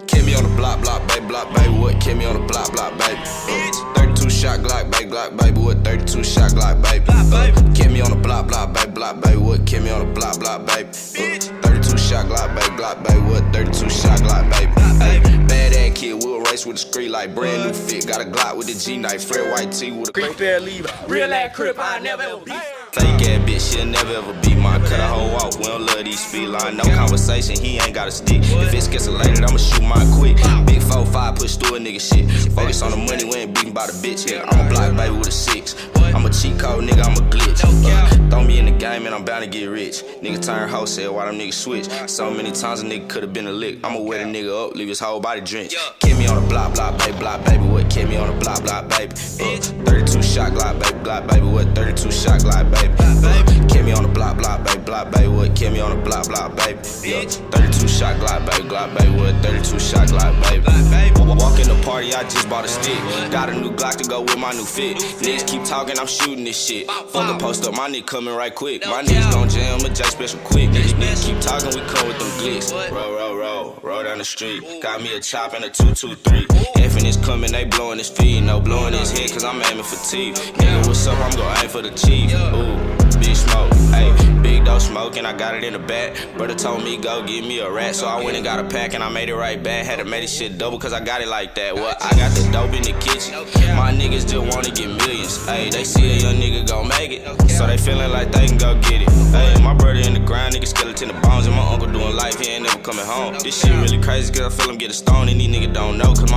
Kill me on the block, baby, what? Kill me on the block, baby. 32 shot Glock, baby, what? 32 shot Glock, baby. Kill me on the block, baby, what? Kill me on the block, baby. 32 shot Glock, baby, what? 32 shot Glock, baby. Bad ass kid, we'll race with the street like brand new fit. Got a Glock with the G knife, Fred White tee with a Creep fair leave, real ass crip, I never ever beat. Fake ass bitch, she'll never ever beat mine. Cut a hoe off, we don't love these speed line. No conversation, he ain't got a stick. If it's escalated, I'ma shoot mine quick. Big 4-5, push through a nigga shit. Focus on the money, we ain't beating by the bitch. Yeah, I'm a block baby with a 6. I'm a cheat code, nigga, I'm a glitch. Throw me in the game and I'm bound to get rich. Nigga turn wholesale while them niggas switch. So many times a nigga could've been a lick. I'ma wet a nigga up, leave his whole body drenched. Kill me on the block, baby, what? Kill me on the block, baby. 32 shot Glock, baby, what? 32 shot Glock, baby. Kill me on the block, baby, what? Kill me on the block, baby. 32 shot Glock, baby, what? 32 shot Glock, baby. Walk in the party, I just bought a stick. Got a new Glock to go with my new fit. Niggas keep talking, I'm shooting this shit. Fuck a post up, my nigga coming right quick. My niggas gon' jam a J special quick. Niggas keep talking, we come with them glicks. Roll down the street. Got me a chop and a 223. Effing is coming, they blowing his feet. No blowing his head, cause I'm aiming for teeth. Nigga, what's up? I'm gon' aim for the chief. Ooh, big smoke, ayy. Big dope smoking, I got it in the back. Brother told me go give me a rat, so I went and got a pack and I made it right back. Had to make this shit double cause I got it like that. What? I got the dope in the kitchen. My niggas just wanna get millions. Ayy, they see a young nigga gon' make it, so they feeling like they can go get it. Ayy, my brother in the ground, nigga skeleton the bones, and my uncle doing life, he ain't never coming home. This shit really crazy cause I feel him getting stoned and these niggas don't know cause